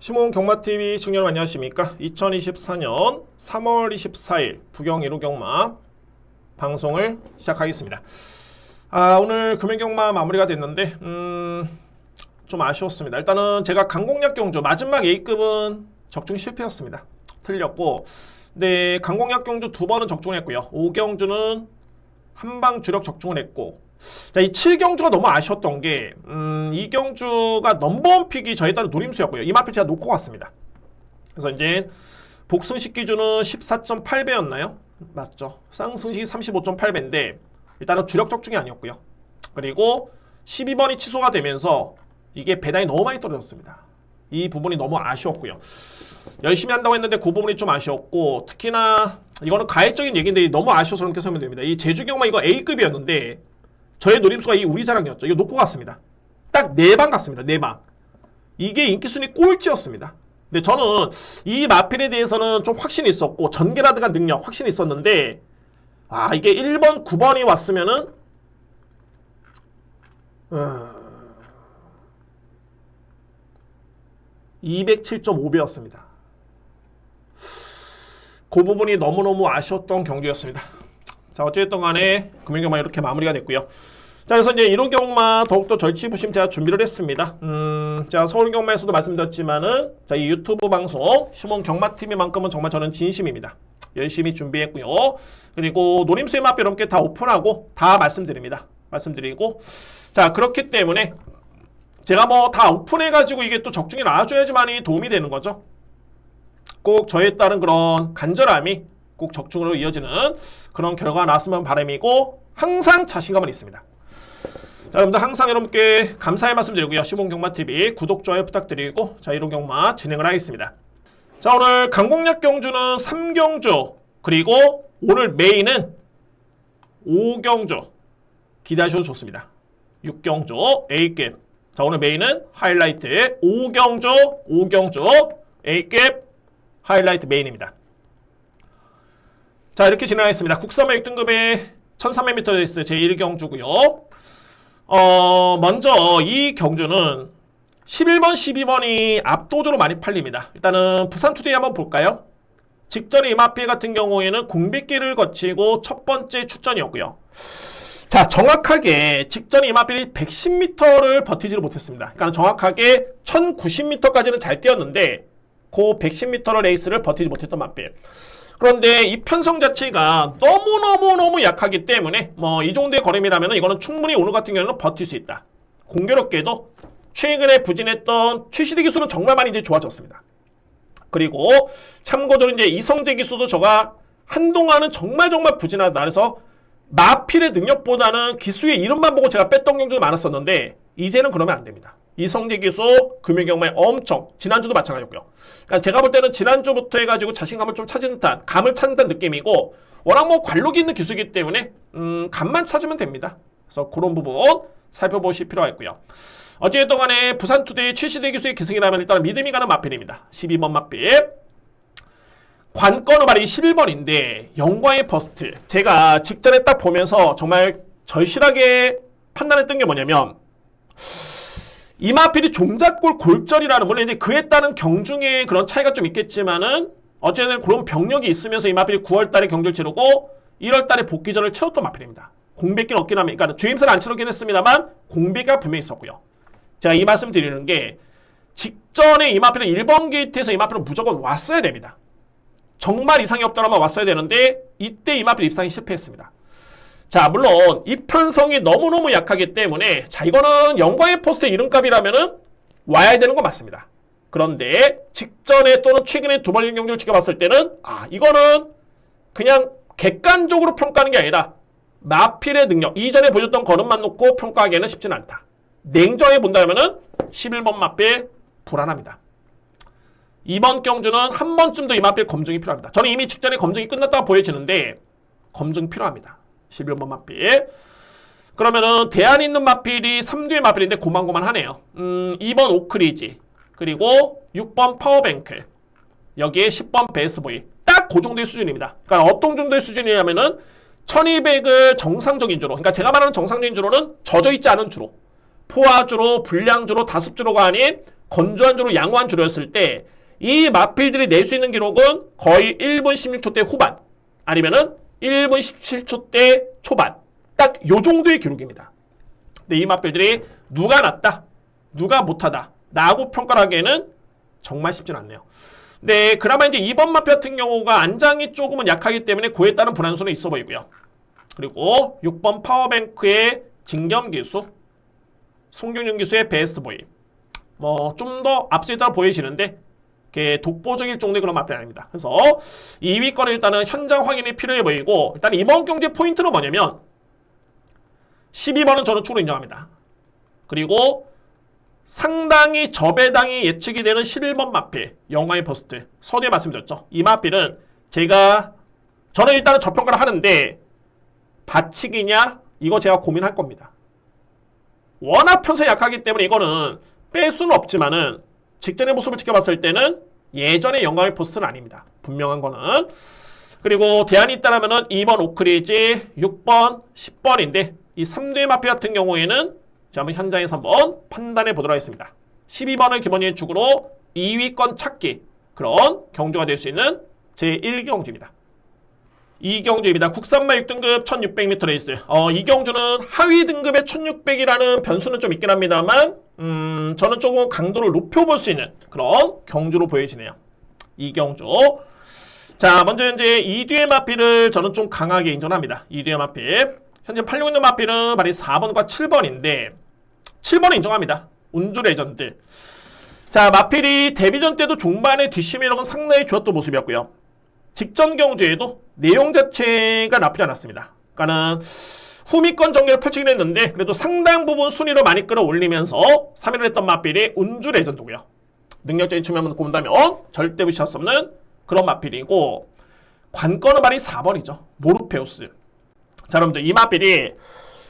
시몬 경마TV 시청자 여러분 안녕하십니까? 2024년 3월 24일 부경 1호 경마 방송을 시작하겠습니다. 오늘 금연경마 마무리가 됐는데 좀 아쉬웠습니다. 일단은 제가 강공략 경주 마지막 A급은 적중 실패였습니다. 틀렸고, 네, 강공략 경주 2번은 적중을 했고요. 5경주는 한방 주력 적중을 했고, 자, 이 7경주가 너무 아쉬웠던 게 이 경주가 넘버원 픽이 저에 따른 노림수였고요. 이 마필 제가 놓고 갔습니다. 그래서 이제 복승식 기준은 14.8배였나요? 맞죠. 쌍승식이 35.8배인데 일단은 주력 적중이 아니었고요. 그리고 12번이 취소가 되면서 이게 배당이 너무 많이 떨어졌습니다. 이 부분이 너무 아쉬웠고요. 열심히 한다고 했는데 그 부분이 좀 아쉬웠고, 특히나 이거는 가액적인 얘기인데 너무 아쉬워서 그렇게 설명이 됩니다. 이 제주경마 이거 A급이었는데 저의 노림수가 이 우리자랑이었죠. 이거 놓고 갔습니다. 딱 4방 갔습니다. 4방. 이게 인기순위 꼴찌였습니다. 근데 저는 이 마필에 대해서는 좀 확신이 있었고, 전개라든가 능력 확신이 있었는데, 이게 1번, 9번이 왔으면은 207.5배였습니다. 그 부분이 너무너무 아쉬웠던 경주였습니다. 자, 어쨌든 간에 금연경마 이렇게 마무리가 됐고요. 자, 그래서 이제 1호 경마 더욱더 절치부심 제가 준비를 했습니다. 제가 서울 경마에서도 말씀드렸지만은, 자, 이 유튜브 방송, 시몬 경마TV만큼은 정말 저는 진심입니다. 열심히 준비했고요. 그리고 노림수의 마필 여러분께 다 오픈하고 다 말씀드리고, 자, 그렇기 때문에 제가 뭐 다 오픈해가지고 이게 또 적중이 나와줘야지만이 도움이 되는 거죠. 꼭 저에 따른 그런 간절함이 꼭 적중으로 이어지는 그런 결과가 나왔으면 바람이고, 항상 자신감은 있습니다. 자, 여러분들 항상 여러분께 감사의 말씀 드리고요. 시몬 경마TV 구독, 좋아요 부탁드리고, 자, 1호 경마 진행을 하겠습니다. 자, 오늘 강공략 경주는 3경주, 그리고 오늘 메인은 5경주 기대하셔도 좋습니다. 6경주 A급. 자, 오늘 메인은 하이라이트 5경주 A급 하이라이트 메인입니다. 자, 이렇게 진행하겠습니다. 국산마 6등급의 1300m 레이스 제1경주고요. 먼저 이 경주는 11번, 12번이 압도적으로 많이 팔립니다. 일단은 부산투데이 한번 볼까요? 직전에 이마필 같은 경우에는 공백기를 거치고 첫 번째 출전이었고요. 자, 정확하게 직전에 이마필이 110m를 버티지를 못했습니다. 그러니까 정확하게 1090m까지는 잘 뛰었는데 그 110m 레이스를 버티지 못했던 마필. 그런데 이 편성 자체가 너무너무 약하기 때문에 뭐 이 정도의 걸음이라면 이거는 충분히 오늘 같은 경우는 버틸 수 있다. 공교롭게도 최근에 부진했던 최시대 기수는 정말 많이 이제 좋아졌습니다. 그리고 참고적으로 이제 이성재 기수도 저가 한동안은 정말 부진하다. 그래서 마필의 능력보다는 기수의 이름만 보고 제가 뺐던 경우도 많았었는데 이제는 그러면 안 됩니다. 이성재 기수 금연경마에 엄청, 지난주도 마찬가지였고요. 그러니까 제가 볼 때는 지난주부터 해가지고 자신감을 좀 찾은 듯한, 감을 찾는 듯한 느낌이고, 워낙 뭐 관록이 있는 기수이기 때문에 감만 찾으면 됩니다. 그래서 그런 부분 살펴보실 필요가 있고요. 어쨌든 간에 부산투데이 최시대 기수의 기승이라면 일단 믿음이 가는 마필입니다. 12번 마필. 관건은 바로 이 11번인데 영광의 버스트. 제가 직전에 딱 보면서 정말 절실하게 판단했던 게 뭐냐면, 이마필이 종잣골 골절이라는, 물론 이제 그에 따른 경중의 그런 차이가 좀 있겠지만은 어쨌든 그런 병력이 있으면서 이마필이 9월달에 경주를 치르고 1월달에 복귀전을 치렀던 마필입니다. 공백기는 없긴 합니다. 그러니까 주임사는 안 치렀긴 했습니다만 공백기가 분명히 있었고요. 제가 이 말씀 드리는 게, 직전에 이마필은 1번 게이트에서 이마필은 무조건 왔어야 됩니다. 정말 이상이 없더라면 왔어야 되는데 이때 이마필 입상이 실패했습니다. 자, 물론 이 편성이 너무너무 약하기 때문에, 자, 이거는 영광의 포스트의 이름값이라면은 와야 되는 건 맞습니다. 그런데 직전에 또는 최근에 두 번의 경주를 지켜봤을 때는 이거는 그냥 객관적으로 평가하는 게 아니라 마필의 능력, 이전에 보여줬던 걸음만 놓고 평가하기에는 쉽지는 않다. 냉정하게 본다면은 11번 마필 불안합니다. 이번 경주는 한 번쯤 더 이 마필 검증이 필요합니다. 저는 이미 직전에 검증이 끝났다고 보여지는데 검증 필요합니다. 11번 마필. 그러면은 대안에 있는 마필이 3두의 마필인데 고만고만하네요. 2번 오크리지, 그리고 6번 파워뱅크, 여기에 10번 베스보이. 딱 그 정도의 수준입니다. 그러니까 어떤 정도의 수준이냐면은 1200을 정상적인 주로, 그러니까 제가 말하는 정상적인 주로는 젖어있지 않은 주로, 포화주로, 불량주로, 다습주로가 아닌 건조한 주로 양호한 주로였을 때 이 마필들이 낼 수 있는 기록은 거의 1분 16초대 후반 아니면은 1분 17초대 초반 딱 요 정도의 기록입니다. 근데 이 마필들이 누가 낫다, 누가 못하다 라고 평가를 하기에는 정말 쉽진 않네요. 네, 그나마 이제 2번 마필 같은 경우가 안장이 조금은 약하기 때문에 그에 따른 불안수는 있어 보이고요. 그리고 6번 파워뱅크의 진겸기수, 송경윤 기수의 베스트보이. 뭐 좀 더 앞서 있다가 보이시는데 이렇게 독보적일 정도의 그런 마필이 아닙니다. 그래서 2위권은 일단은 현장 확인이 필요해 보이고, 일단 이번 경기의 포인트는 뭐냐면 12번은 저는 축으로 인정합니다. 그리고 상당히 저배당이 예측이 되는 11번 마필, 영광의 버스트. 서두에 말씀드렸죠. 이 마필은 저는 일단은 저평가를 하는데 받치기냐? 이거 제가 고민할 겁니다. 워낙 평소에 약하기 때문에 이거는 뺄 수는 없지만은 직전의 모습을 지켜봤을 때는 예전의 영광의 버스트는 아닙니다. 분명한 거는. 그리고 대안이 있다라면은 2번 오크리지, 6번, 10번인데 이 3대 마필 같은 경우에는 자, 한번 현장에서 한번 판단해 보도록 하겠습니다. 12번을 기본적인 축으로 2위권 찾기, 그런 경주가 될 수 있는 제1경주입니다. 2경주입니다. 국산마 6등급 1600m 레이스. 이 경주는 하위 등급의 1600이라는 변수는 좀 있긴 합니다만 저는 조금 강도를 높여볼 수 있는 그런 경주로 보여지네요. 2경주. 자, 먼저 이제 이뒤의 마필을 저는 좀 강하게 인정합니다. 이뒤의 마필. 현재 팔리고 있는 마필은 바로 4번과 7번인데 7번은 인정합니다. 운주 레전드. 자, 마필이 데뷔전 때도 종반의 뒷심이력은 상당히 좋았던 모습이었고요. 직전 경주에도 내용 자체가 나쁘지 않았습니다. 그러니까는 후미권 전개를 펼치긴 했는데 그래도 상당 부분 순위를 많이 끌어올리면서 3위를 했던 마필이 운주 레전드고요. 능력적인 측면을 본다면 절대 무시할 수 없는 그런 마필이고, 관건은 말이 4번이죠. 모르페우스. 자, 여러분들 이 마필이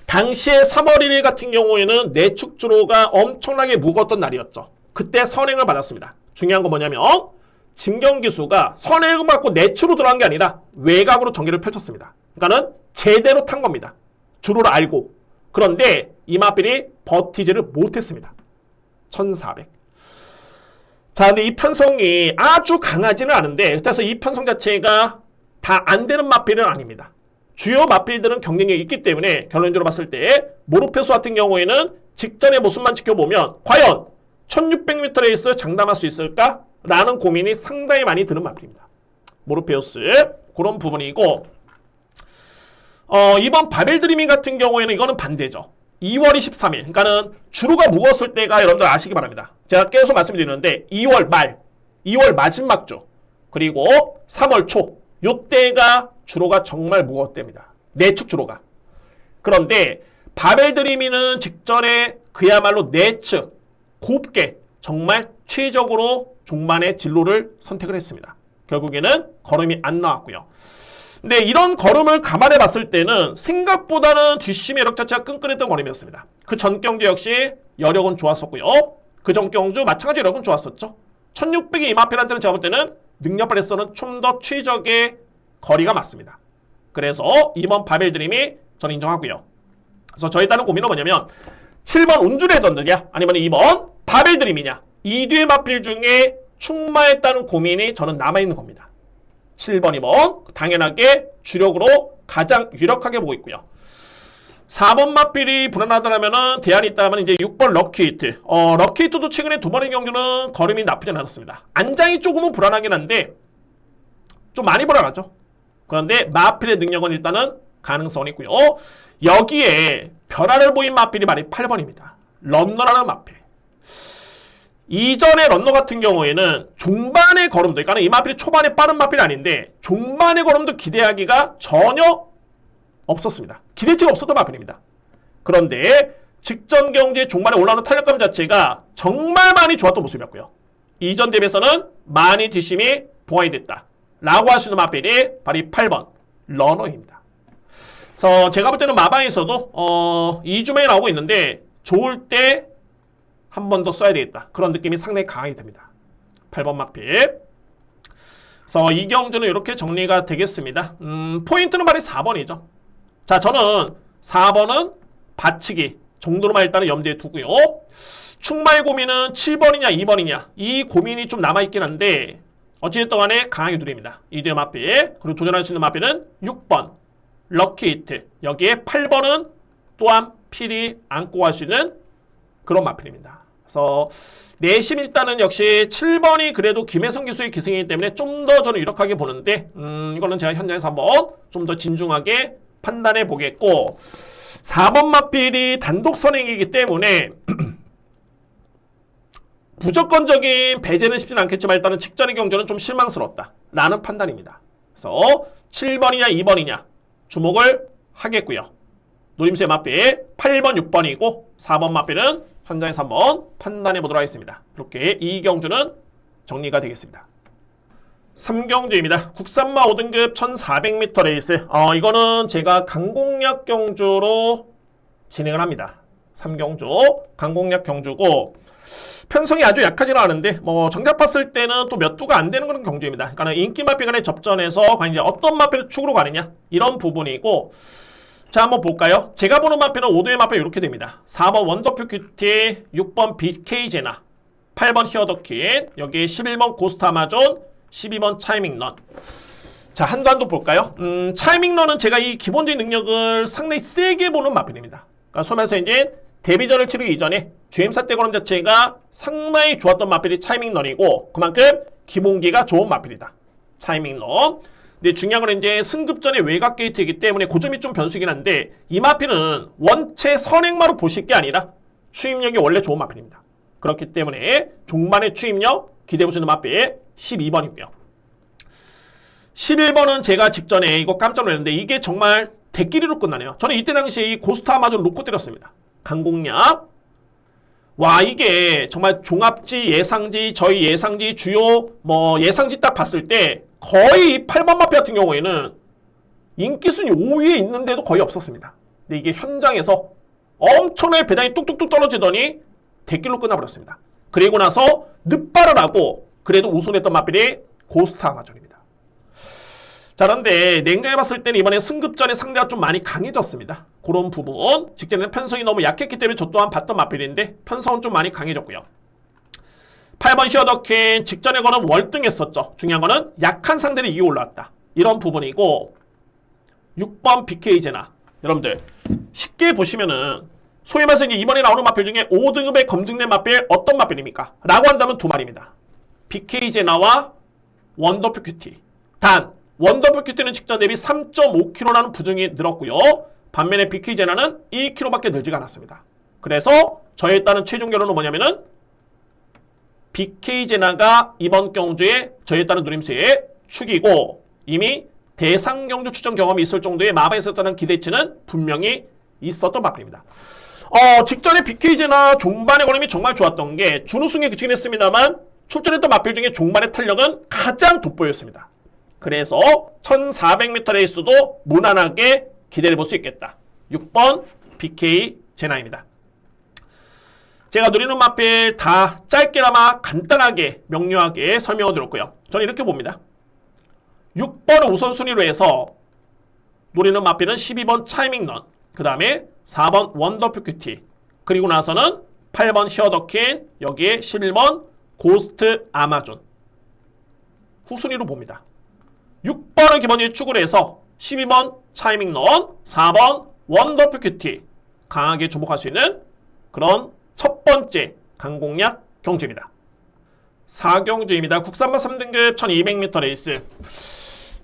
당시에 3월 1일 같은 경우에는 내축주로가 엄청나게 무거웠던 날이었죠. 그때 선행을 받았습니다. 중요한 건 뭐냐면 진경기수가 선행을 받고 내추로 들어간 게 아니라 외곽으로 전개를 펼쳤습니다. 그러니까는 제대로 탄 겁니다. 주로를 알고. 그런데 이 마필이 버티지를 못했습니다. 1400. 자, 근데 이 편성이 아주 강하지는 않은데, 그래서 이 편성 자체가 다 안 되는 마필은 아닙니다. 주요 마필들은 경쟁력이 있기 때문에 결론적으로 봤을 때 모르페우스 같은 경우에는 직전의 모습만 지켜보면 과연 1600m 레이스 장담할 수 있을까? 라는 고민이 상당히 많이 드는 마필입니다. 모르페우스 그런 부분이고, 이번 바벨 드리밍 같은 경우에는 이거는 반대죠. 2월 23일, 그러니까는 주로가 무거웠을 때가 여러분들 아시기 바랍니다. 제가 계속 말씀드리는데 2월 말, 2월 마지막 주, 그리고 3월 초, 요때가 주로가 정말 무거웠답니다. 내축 주로가. 그런데 바벨 드리밍은 직전에 그야말로 내측 곱게 정말 최적으로 종반의 진로를 선택을 했습니다. 결국에는 걸음이 안 나왔고요. 근데 이런 걸음을 감안해 봤을 때는 생각보다는 뒷심의 여력 자체가 끈끈했던 걸음이었습니다. 그 전 경주 역시 여력은 좋았었고요. 그 전 경주 마찬가지 여력은 좋았었죠. 1600의 이마필한테는 제가 볼 때는 능력 발휘에서는 좀 더 최적의 거리가 맞습니다. 그래서 이번 바벨 드림이 저는 인정하고요. 그래서 저에 따른 고민은 뭐냐면 7번 운주 레전드냐 아니면 2번 바벨 드림이냐, 이 뒤의 마필 중에 충마했다는 고민이 저는 남아있는 겁니다. 7번, 2번 당연하게 주력으로 가장 유력하게 보고 있고요. 4번 마필이 불안하다면 대안이 있다면 이제 6번 럭키히트. 럭키히트도 최근에 두 번의 경주는 걸음이 나쁘지 않았습니다. 안장이 조금은 불안하긴 한데 좀 많이 불안하죠. 그런데 마필의 능력은 일단은 가능성이 있고요. 여기에 변화를 보인 마필이 바로 8번입니다. 런너라는 마필. 이전의 런너 같은 경우에는 종반의 걸음도, 그러니까 이 마필이 초반에 빠른 마필이 아닌데 종반의 걸음도 기대하기가 전혀 없었습니다. 기대치가 없었던 마필입니다. 그런데 직전 경기에 종반에 올라오는 탄력감 자체가 정말 많이 좋았던 모습이었고요. 이전 대비해서는 많이 뒷심이 보완이 됐다 라고 할 수 있는 마필이 바로 이 8번 러너입니다. 그래서 제가 볼 때는 마방에서도 2주만에 나오고 있는데 좋을 때 한 번 더 써야 되겠다. 그런 느낌이 상당히 강하게 듭니다. 8번 마필. 그래서 이 경주는 이렇게 정리가 되겠습니다. 포인트는 바로 4번이죠. 자, 저는 4번은 받치기 정도로만 일단은 염두에 두고요. 충말 고민은 7번이냐 2번이냐 이 고민이 좀 남아있긴 한데 어찌됐든 간에 강하게 누립니다. 이두의 마필 그리고 도전할 수 있는 마필은 6번 럭키 히트 여기에 8번은 또한 필히 안고 갈 수 있는 그런 마필입니다. 그래서 내심 일단은 역시 7번이 그래도 김혜성 기수의 기승이기 때문에 좀 더 저는 유력하게 보는데 이거는 제가 현장에서 한번 좀 더 진중하게 판단해 보겠고 4번 마필이 단독 선행이기 때문에 무조건적인 배제는 쉽진 않겠지만 일단은 직전의 경주는 좀 실망스럽다 라는 판단입니다. 그래서 7번이냐 2번이냐 주목을 하겠고요. 노림수의 마필 8번 6번이고 4번 마필은 현장에서 한번 판단해 보도록 하겠습니다. 이렇게 이 경주는 정리가 되겠습니다. 3경주입니다. 국산마 5등급 1400m 레이스. 이거는 제가 강공략 경주로 진행을 합니다. 3경주 강공략 경주고 편성이 아주 약하지는 않은데 정작 봤을 때는 또 몇 두가 안 되는 그런 경주입니다. 그러니까 인기 마필 간의 접전에서 과연 이제 어떤 마필을 축으로 가느냐 이런 부분이고 자 한번 볼까요? 제가 보는 마필은 5도의 마필 이렇게 됩니다. 4번 원더풀 큐티 6번 BK 제나 8번 히어더킨 여기에 11번 고스트 아마존 12번 차이밍 런 자 한도 볼까요? 차이밍 런은 제가 이 기본적인 능력을 상당히 세게 보는 마필입니다. 그러니까 소위 말해서 이제 데뷔전을 치르기 이전에 GM사 떼거름 자체가 상당히 좋았던 마필이 차이밍 런이고 그만큼 기본기가 좋은 마필이다. 차이밍 런 근데 중요한 건 이제 승급전의 외곽 게이트이기 때문에 그 점이 좀 변수이긴 한데 이 마필은 원체 선행마로 보실 게 아니라 추임력이 원래 좋은 마필입니다. 그렇기 때문에 종반의 추임력 기대해보시는 마필 12번이고요. 11번은 제가 직전에 이거 깜짝 놀랐는데 이게 정말 대끼리로 끝나네요. 저는 이때 당시에 이 고스트 아마존 놓고 때렸습니다. 강공략 와 이게 정말 종합지 예상지 저희 예상지 주요 예상지 딱 봤을 때 거의 8번 마필 같은 경우에는 인기순위 5위에 있는데도 거의 없었습니다. 근데 이게 현장에서 엄청나게 배당이 뚝뚝뚝 떨어지더니 대길로 끝나버렸습니다. 그리고 나서 늑발을 하고 그래도 우승했던 마필이 고스트 아마존입니다. 자 그런데 냉정해 봤을 때는 이번에 승급전에 상대가 좀 많이 강해졌습니다. 그런 부분 직전에는 편성이 너무 약했기 때문에 저 또한 봤던 마필인데 편성은 좀 많이 강해졌고요. 8번 히어더킨 직전에 거는 월등했었죠. 중요한 거는 약한 상대를 이겨 올라왔다. 이런 부분이고 6번 BK 제나 여러분들 쉽게 보시면은 소위 말해서 이번에 나오는 마필 중에 5등급에 검증된 마필 어떤 마필입니까? 라고 한다면 두 말입니다. BK 제나와 원더풀 큐티. 단 원더풀 큐티는 직전 대비 3.5kg라는 부정이 늘었고요. 반면에 BK 제나는 2kg밖에 늘지가 않았습니다. 그래서 저에 따른 최종 결론은 뭐냐면은 BK 제나가 이번 경주에 저에 따른 누림수의 축이고 이미 대상 경주 출전 경험이 있을 정도의 마방에 있었다는 기대치는 분명히 있었던 마필입니다. 직전에 BK 제나 종반의 걸음이 정말 좋았던 게 준우승에 그치긴 했습니다만 출전했던 마필 중에 종반의 탄력은 가장 돋보였습니다. 그래서 1400m 레이스도 무난하게 기대해볼 수 있겠다. 6번 BK 제나입니다. 제가 누리는 마필 다 짧게나마 간단하게 명료하게 설명을 드렸고요. 저는 이렇게 봅니다. 6번을 우선순위로 해서 노리는 마필은 12번 차이밍 런, 그 다음에 4번 원더풀 큐티, 그리고 나서는 8번 히어더킨, 여기에 11번 고스트 아마존 후순위로 봅니다. 6번을 기본적으로 축으로 해서 12번 차이밍 런, 4번 원더풀 큐티 강하게 주목할 수 있는 그런 첫 번째 강공략 경주입니다. 4경주입니다. 국산마 3등급 1200m 레이스.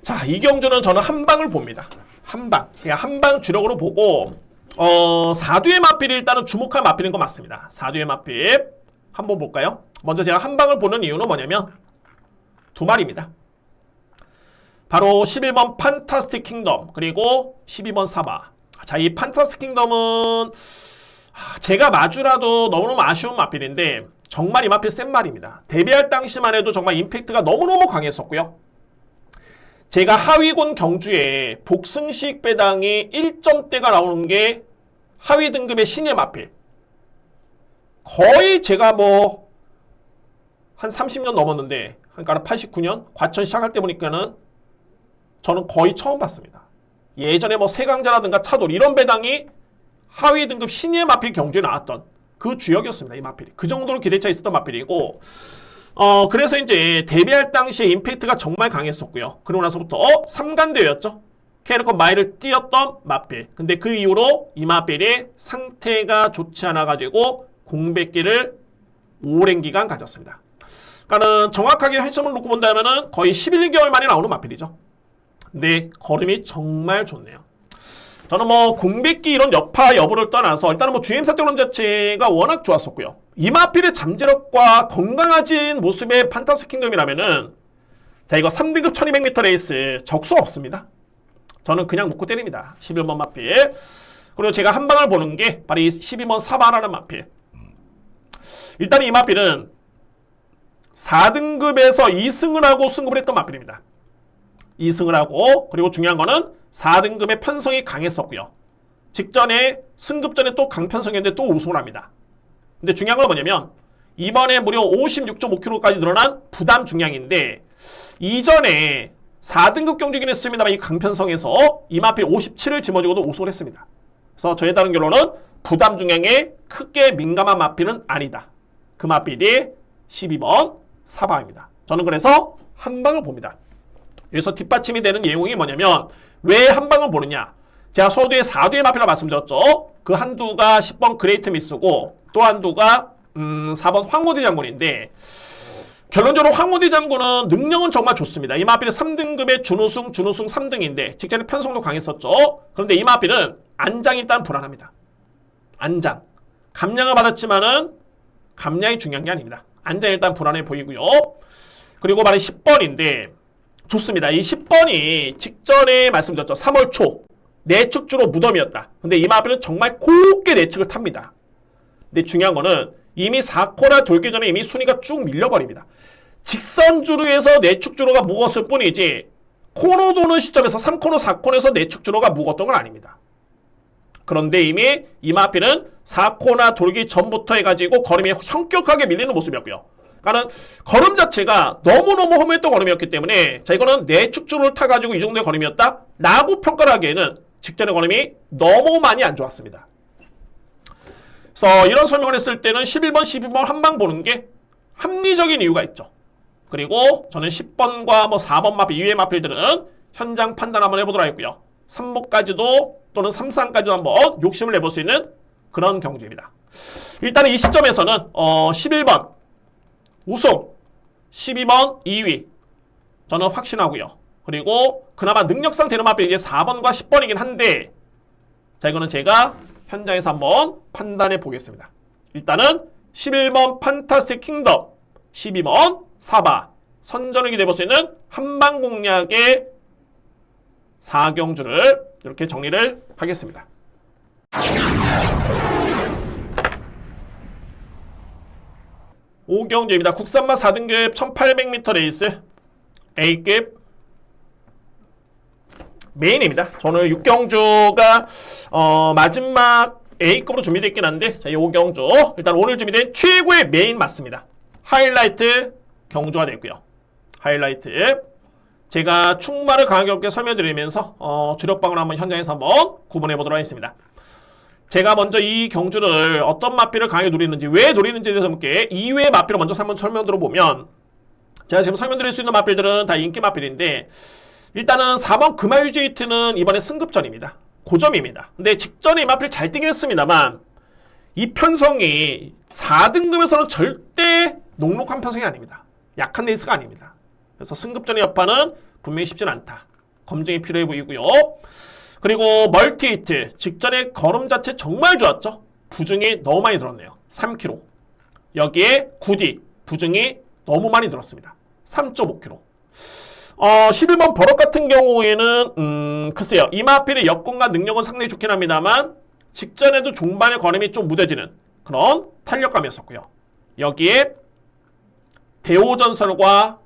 자, 이 경주는 저는 한방을 봅니다. 한방. 그냥 한방 주력으로 보고 4뒤의 마필이 일단은 주목할 마필인 거 맞습니다. 4뒤의 마필 한번 볼까요? 먼저 제가 한방을 보는 이유는 뭐냐면 두 마리입니다. 바로 11번 판타스틱 킹덤 그리고 12번 사바. 자, 이 판타스틱 킹덤은 제가 마주라도 너무너무 아쉬운 마필인데 정말 이 마필 센 말입니다. 데뷔할 당시만 해도 정말 임팩트가 너무너무 강했었고요. 제가 하위군 경주에 복승식 배당이 1점대가 나오는 게 하위 등급의 신예 마필. 거의 제가 한 30년 넘었는데 그러니까 89년 과천 시작할 때 보니까는 저는 거의 처음 봤습니다. 예전에 세강자라든가 차돌 이런 배당이 하위 등급 신예 마필 경주에 나왔던 그 주역이었습니다. 이 마필이. 그 정도로 기대치가 있었던 마필이고 그래서 이제 데뷔할 당시에 임팩트가 정말 강했었고요. 그러고 나서부터 3간대였죠. 캐리컨 마일을 뛰었던 마필. 근데 그 이후로 이 마필이 상태가 좋지 않아가지고 공백기를 오랜 기간 가졌습니다. 그러니까는 정확하게 현점을 놓고 본다면은 거의 11개월 만에 나오는 마필이죠. 근데 걸음이 정말 좋네요. 저는 뭐 공백기 이런 여파 여부를 떠나서 일단은 뭐 주행사 때론 자체가 워낙 좋았었고요. 이 마필의 잠재력과 건강해진 모습의 판타스 킹덤이라면은 자 이거 3등급 1200m 레이스 적수 없습니다. 저는 그냥 놓고 때립니다. 11번 마필. 그리고 제가 한 방을 보는 게 바로 이 12번 사바라는 마필. 일단 이 마필은 4등급에서 2승을 하고 승급을 했던 마필입니다. 2승을 하고 그리고 중요한 거는 4등급의 편성이 강했었고요. 직전에 승급 전에 또 강편성이었는데 또 우승을 합니다. 근데 중요한 건 뭐냐면 이번에 무려 56.5kg까지 늘어난 부담 중량인데 이전에 4등급 경주긴 했습니다만 이 강편성에서 이 마필 57을 짊어지고도 우승을 했습니다. 그래서 저에 따른 결론은 부담 중량에 크게 민감한 마필은 아니다. 그 마필이 12번 사바입니다. 저는 그래서 한 방을 봅니다. 여기서 뒷받침이 되는 내용이 뭐냐면 왜 한 방을 보느냐. 제가 서두에 4두의 마필이라고 말씀드렸죠. 그 한두가 10번 그레이트 미스고 또 한두가 4번 황호디 장군인데 결론적으로 황호디 장군은 능력은 정말 좋습니다. 이 마필은 3등급의 준우승 3등인데 직전에 편성도 강했었죠. 그런데 이 마필은 안장이 일단 불안합니다. 안장. 감량을 받았지만은 감량이 중요한 게 아닙니다. 안장이 일단 불안해 보이고요. 그리고 말이 10번인데 좋습니다. 이 10번이 직전에 말씀드렸죠. 3월 초 내측주로 무덤이었다. 근데 이 마필은 정말 곱게 내측을 탑니다. 근데 중요한 거는 이미 4코나 돌기 전에 이미 순위가 쭉 밀려버립니다. 직선주로에서 내측주로가 묵었을 뿐이지 코너 도는 시점에서 3코너, 4코너에서 내측주로가 묵었던 건 아닙니다. 그런데 이미 이 마필은 4코나 돌기 전부터 해가지고 걸음이 현격하게 밀리는 모습이었고요. 그러니까 걸음 자체가 너무너무 험했던 걸음이었기 때문에 자 이거는 내측주로를 타가지고 이 정도의 걸음이었다? 라고 평가를 하기에는 직전의 걸음이 너무 많이 안 좋았습니다. 그래서 이런 설명을 했을 때는 11번, 12번 한 방 보는 게 합리적인 이유가 있죠. 그리고 저는 10번과 뭐 4번 마필, 이외의 마필들은 현장 판단 한번 해보도록 하겠고요. 3목까지도 또는 3, 4까지도 한번 욕심을 내볼 수 있는 그런 경주입니다. 일단 이 시점에서는 11번 우승, 12번 2위 저는 확신하고요. 그리고 그나마 능력상 되는 마필이 이제 4번과 10번이긴 한데 자 이거는 제가 현장에서 한번 판단해 보겠습니다. 일단은 11번 판타스틱 킹덤, 12번 사바 선전을 기대해 볼 수 있는 한방 공략의 4경주를 이렇게 정리를 하겠습니다. 오경주입니다. 국산마 4등급 1800m 레이스 A급 메인입니다. 저는 6경주가 마지막 A급으로 준비되어 있긴 한데 자, 이 5경주 일단 오늘 준비된 최고의 메인 맞습니다. 하이라이트 경주가 되고요. 하이라이트 제가 충마를 강하게 설명드리면서 주력방을 한번 현장에서 한번 구분해 보도록 하겠습니다. 제가 먼저 이 경주를 어떤 마필을 강하게 노리는지 왜 노리는지에 대해서 함께 2회 마필을 먼저 한번 설명드려 보면 제가 지금 설명드릴 수 있는 마필들은 다 인기 마필인데 일단은 4번 금화유제이트는 이번에 승급전입니다. 고점입니다. 근데 직전에 이 마필 잘 뛰긴 했습니다만 이 편성이 4등급에서는 절대 녹록한 편성이 아닙니다. 약한 레이스가 아닙니다. 그래서 승급전의 여파는 분명히 쉽진 않다. 검증이 필요해 보이고요. 그리고 멀티히트 직전에 걸음 자체 정말 좋았죠. 부중이 너무 많이 들었네요. 3kg. 여기에 9D 부중이 너무 많이 들었습니다. 3.5kg. 11번 버럭 같은 경우에는 글쎄요. 이 마필의 여건과 능력은 상당히 좋긴 합니다만 직전에도 종반의 걸음이 좀 무뎌지는 그런 탄력감이었었고요. 여기에 대오전설과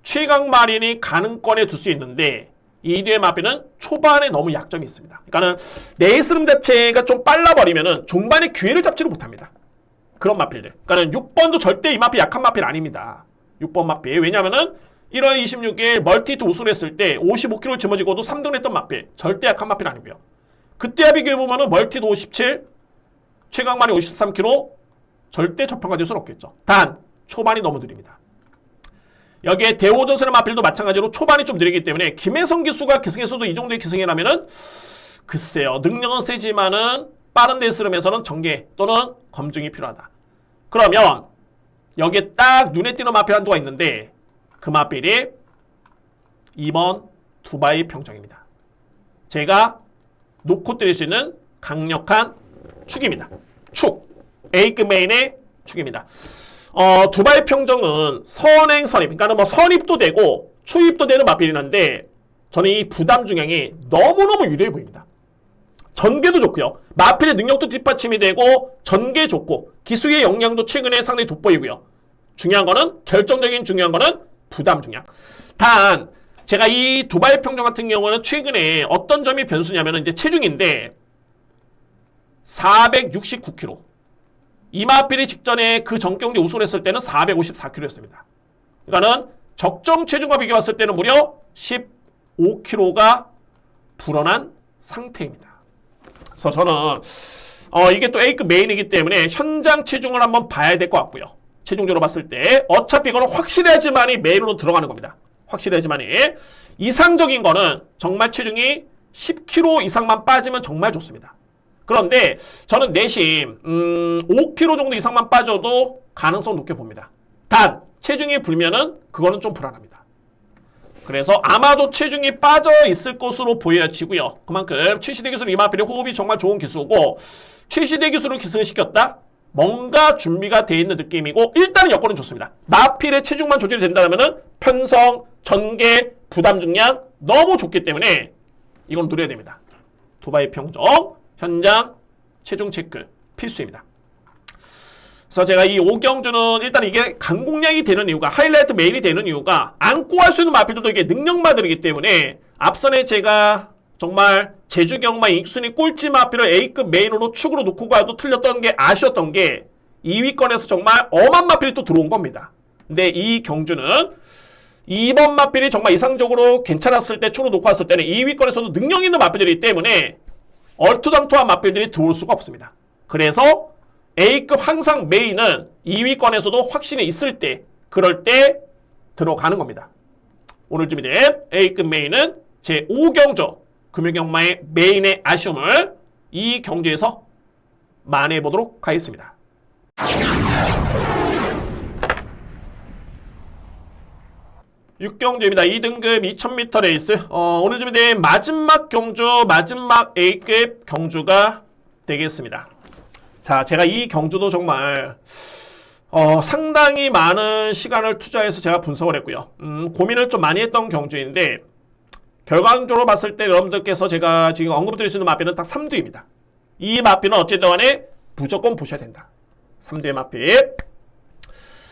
최강마린이 가능권에 둘 수 있는데 이 뒤의 마필은 초반에 너무 약점이 있습니다. 그러니까는 레이스 흐름 자체가 좀 빨라버리면은 종반의 기회를 잡지를 못합니다. 그런 마필들. 그러니까는 6번도 절대 이 마필 약한 마필 아닙니다. 6번 마필. 왜냐면은 1월 26일 멀티히트 우승을 했을 때 55kg를 짊어지고도 3등을 했던 마필. 절대 약한 마필 아니고요. 그때와 비교해보면은 멀티도 57, 최강마린 53kg, 절대 저평가될 수는 없겠죠. 단 초반이 너무 느립니다. 여기에 대호전선의 마필도 마찬가지로 초반이 좀 느리기 때문에 김혜성 기수가 기승에서도 이 정도의 기승이라면은 글쎄요, 능력은 세지만은 빠른 데스름에서는 전개 또는 검증이 필요하다. 그러면 여기에 딱 눈에 띄는 마필 한도가 있는데 그 마필이 2번 두바이 평정입니다. 제가 놓고 때릴 수 있는 강력한 축입니다. 축. A급 메인의 축입니다. 두바이 평정은 선행 선입, 그러니까 뭐 선입도 되고 추입도 되는 마필이는데 저는 이 부담 중량이 너무너무 유리해 보입니다. 전개도 좋고요. 마필의 능력도 뒷받침이 되고 전개 좋고 기수의 역량도 최근에 상당히 돋보이고요. 중요한 거는 결정적인 중요한 거는 부담 중량. 단 제가 이 두바이 평정 같은 경우는 최근에 어떤 점이 변수냐면은 이제 체중인데 469kg. 이마필이 직전에 그 전경기 우승을 했을 때는 454kg였습니다. 그러니까는 적정 체중과 비교했을 때는 무려 15kg가 불어난 상태입니다. 그래서 저는 이게 또 A급 메인이기 때문에 현장 체중을 한번 봐야 될 것 같고요. 체중적으로 봤을 때 어차피 이거는 확실해야지만이 메인으로 들어가는 겁니다. 확실해야지만이. 이상적인 거는 정말 체중이 10kg 이상만 빠지면 정말 좋습니다. 그런데 저는 내심 5kg 정도 이상만 빠져도 가능성 높게 봅니다. 단 체중이 불면은 그거는 좀 불안합니다. 그래서 아마도 체중이 빠져 있을 것으로 보여지고요. 그만큼 최시대 기술 이마필의 호흡이 정말 좋은 기수고 최시대 기술을 기승을 시켰다? 뭔가 준비가 돼 있는 느낌이고 일단은 여건은 좋습니다. 마필의 체중만 조절이 된다면 편성, 전개, 부담 중량 너무 좋기 때문에 이건 누려야 됩니다. 두바이 평정 현장 체중 체크 필수입니다. 그래서 제가 이 오경주는 일단 이게 강공략이 되는 이유가 하이라이트 메인이 되는 이유가 안고 할 수 있는 마필들도 이게 능력마들이기 때문에 앞선에 제가 정말 제주경마 익순이 꼴찌 마필을 A급 메인으로 축으로 놓고 가도 틀렸던 게 아쉬웠던 게 2위권에서 정말 엄한 마필이 또 들어온 겁니다. 근데 이 경주는 2번 마필이 정말 이상적으로 괜찮았을 때 축으로 놓고 왔을 때는 2위권에서도 능력 있는 마필들이기 때문에 얼토당토한 마필들이 들어올 수가 없습니다. 그래서 A급 항상 메인은 2위권에서도 확신이 있을 때 그럴 때 들어가는 겁니다. 오늘 준비된 A급 메인은 제5경주 금요경마의 메인의 아쉬움을 이 경주에서 만회해보도록 하겠습니다. 6경주입니다. 2등급 2000m 레이스. 오늘 준비된 마지막 경주, 마지막 A급 경주가 되겠습니다. 자, 제가 이 경주도 정말 상당히 많은 시간을 투자해서 제가 분석을 했고요. 고민을 좀 많이 했던 경주인데 결과적으로 봤을 때 여러분들께서 제가 지금 언급드릴 수 있는 마필은 딱 3두입니다. 이 마필은 어쨌든 간에 무조건 보셔야 된다. 3두의 마필.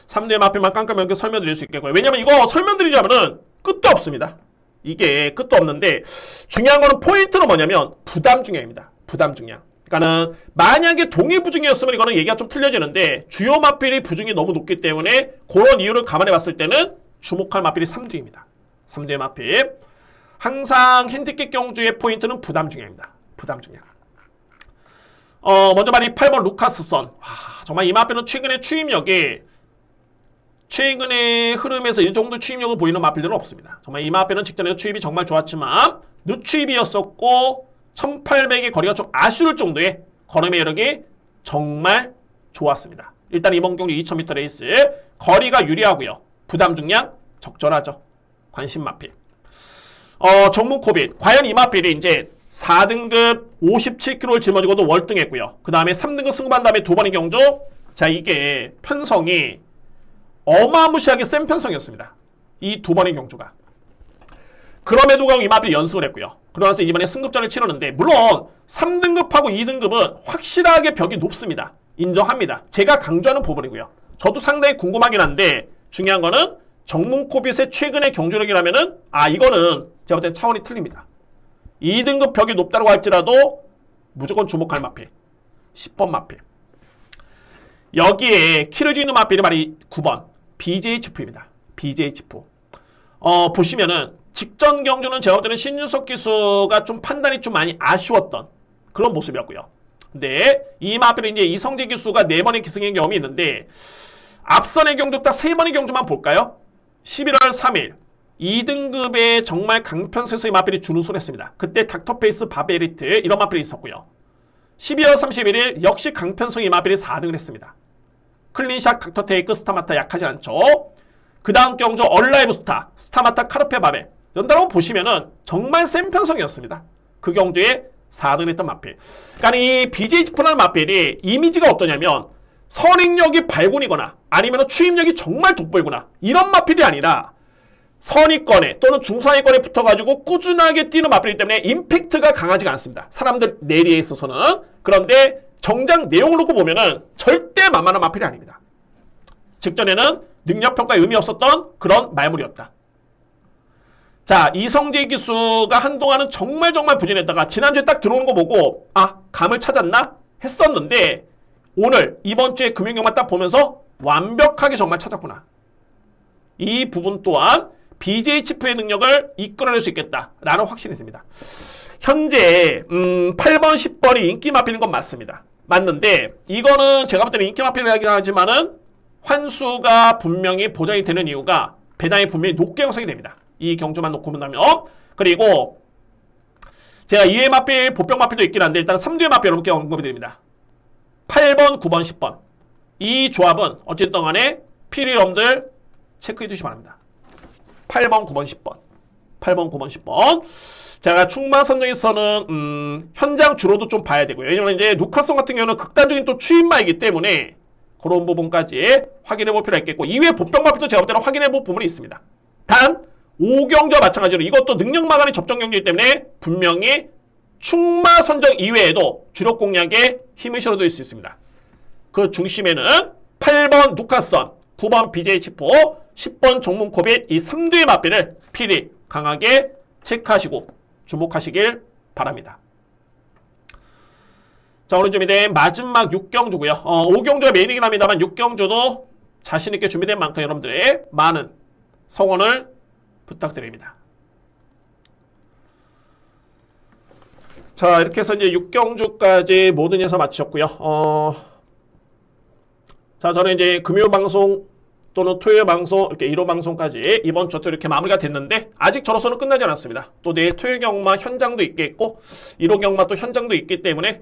3두의 마필만 깜깜하게 설명드릴 수 있겠고요. 왜냐면 이거 설명드리자면은 끝도 없습니다. 이게 끝도 없는데 중요한 거는 포인트는 뭐냐면 부담 중량입니다. 부담 중량. 그러니까는 만약에 동일 부중이었으면 이거는 얘기가 좀 틀려지는데 주요 마필이 부중이 너무 높기 때문에 그런 이유를 감안해 봤을 때는 주목할 마필이 3두입니다. 3두의 마필. 항상 핸디캡 경주의 포인트는 부담 중량입니다. 부담 중량. 먼저 말이 8번 루카스선. 정말 이 마필은 최근에 추임력이 최근의 흐름에서 이 정도 추임력을 보이는 마필들은 없습니다. 정말 이 마필은 직전에 추입이 정말 좋았지만 늦추입이었었고 1800의 거리가 좀 아쉬울 정도의 걸음의 여력이 정말 좋았습니다. 일단 이번 경기 2000m 레이스 거리가 유리하고요. 부담 중량 적절하죠. 관심 마필. 정문코빗. 과연 이 마필이 이제 4등급 57kg를 짊어지고도 월등했고요. 그 다음에 3등급 승급한 다음에 두 번의 경주. 자, 이게 편성이 어마무시하게 센 편성이었습니다. 이 두 번의 경주가. 그럼에도 불구하고 이 마필이 연승을 했고요. 그러면서 이번에 승급전을 치렀는데 물론 3등급하고 2등급은 확실하게 벽이 높습니다. 인정합니다. 제가 강조하는 부분이고요. 저도 상당히 궁금하긴 한데 중요한 거는 정문코빗의 최근의 경주력이라면은 이거는 제가 볼 땐 차원이 틀립니다. 2등급 벽이 높다고 할지라도 무조건 주목할 마필. 10번 마필. 여기에 키를 쥐는 마필이 말이 9번 BJH프입니다. BJH프. 보시면은 직전 경주는 제가 볼 때는 신윤석 기수가 좀 판단이 좀 많이 아쉬웠던 그런 모습이었고요. 근데 이 마필이 이제 이성재 기수가 4번의 기승의 경험이 있는데 앞선의 경주 딱 3번의 경주만 볼까요? 11월 3일 2등급의 정말 강편세수의 마필이 준우승을 했습니다. 그때 닥터페이스 바베리트 이런 마필이 있었고요. 12월 31일 역시 강편성의 마필이 4등을 했습니다. 클린샷 닥터테이크 스타마타 약하지 않죠. 그 다음 경주 얼라이브 스타마타 카르페 바베 연달아 보시면은 정말 센 편성이었습니다. 그 경주에 4등을 했던 마필. 그러니까 이 BJ지프라는 마필이 이미지가 어떠냐면 선행력이 발군이거나 아니면 추임력이 정말 돋보이거나 이런 마필이 아니라 선위권에 또는 중상위권에 붙어가지고 꾸준하게 뛰는 마필이기 때문에 임팩트가 강하지가 않습니다. 사람들 내리에 있어서는. 그런데 정작 내용을 놓고 보면은 절대 만만한 마필이 아닙니다. 직전에는 능력평가에 의미 없었던 그런 말물이었다. 자, 이성재 기수가 한동안은 정말 부진했다가 지난주에 딱 들어오는 거 보고 아, 감을 찾았나? 했었는데 오늘 이번 주에 금융경만 딱 보면서 완벽하게 정말 찾았구나. 이 부분 또한 BJ치프의 능력을 이끌어낼 수 있겠다라는 확신이 듭니다. 현재 8번, 10번이 인기 마필인 건 맞습니다. 맞는데 이거는 제가 볼 때는 인기 마필이라긴 하지만은 환수가 분명히 보장이 되는 이유가 배당이 분명히 높게 형성이 됩니다. 이 경주만 놓고 본다면. 그리고 제가 2회 마필, 보병 마필도 있긴 한데 일단 3두의 마필 여러분께 언급이 됩니다. 8번, 9번, 10번. 이 조합은 어쨌든 간에 필히 여러분들 체크해 두시기 바랍니다. 8번, 9번, 10번. 8번, 9번, 10번. 제가 충마 선정에서는 현장 주로도 좀 봐야 되고요. 왜냐면 이제 루카송 같은 경우는 극단적인 또 추임마이기 때문에 그런 부분까지 확인해 볼 필요가 있겠고 2회 보병 마필도 제가 볼 때는 확인해 볼 부분이 있습니다. 단 5경주와 마찬가지로 이것도 능력 마감의 접전 경주이기 때문에 분명히 충마 선정 이외에도 주력 공략에 힘을 실어둘 수 있습니다. 그 중심에는 8번 누카선, 9번 BJ치포, 10번 종문코빗 이 3두의 마필을 필히 강하게 체크하시고 주목하시길 바랍니다. 자, 오늘 준비된 마지막 6경주고요. 5경주가 메인이긴 합니다만 6경주도 자신있게 준비된 만큼 여러분들의 많은 성원을 부탁드립니다. 자, 이렇게 해서 이제 6경주까지 모든 예서 마치셨고요. 자, 저는 이제 금요 방송 또는 토요일 방송, 이렇게 1호 방송까지 이번 주 또 이렇게 마무리가 됐는데 아직 저로서는 끝나지 않았습니다. 또 내일 토요일 경마 현장도 있겠고 1호 경마 또 현장도 있기 때문에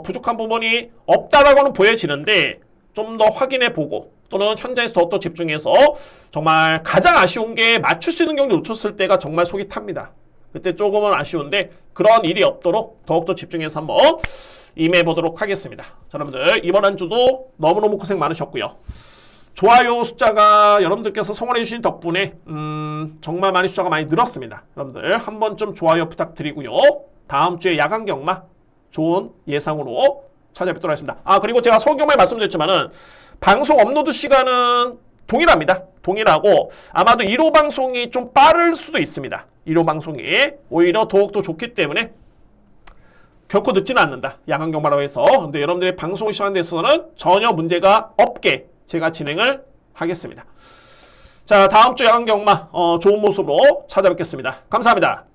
부족한 부분이 없다라고는 보여지는데 좀 더 확인해보고 또는 현장에서 더욱더 집중해서 정말 가장 아쉬운 게 맞출 수 있는 경기 놓쳤을 때가 정말 속이 탑니다. 그때 조금은 아쉬운데 그런 일이 없도록 더욱더 집중해서 한번 임해보도록 하겠습니다. 자, 여러분들 이번 한 주도 너무너무 고생 많으셨고요. 좋아요 숫자가 여러분들께서 성원해주신 덕분에 정말 많이 숫자가 많이 늘었습니다. 여러분들 한번 좀 좋아요 부탁드리고요. 다음 주에 야간 경마 좋은 예상으로 찾아뵙도록 하겠습니다. 아, 그리고 제가 서경마에 말씀드렸지만은 방송 업로드 시간은 동일합니다. 동일하고 아마도 1호 방송이 좀 빠를 수도 있습니다. 1호 방송이 오히려 더욱더 좋기 때문에 결코 늦지는 않는다. 야간 경마라고 해서. 근데 여러분들의 방송 시간에 대해서는 전혀 문제가 없게 제가 진행을 하겠습니다. 자, 다음 주 야간 경마 좋은 모습으로 찾아뵙겠습니다. 감사합니다.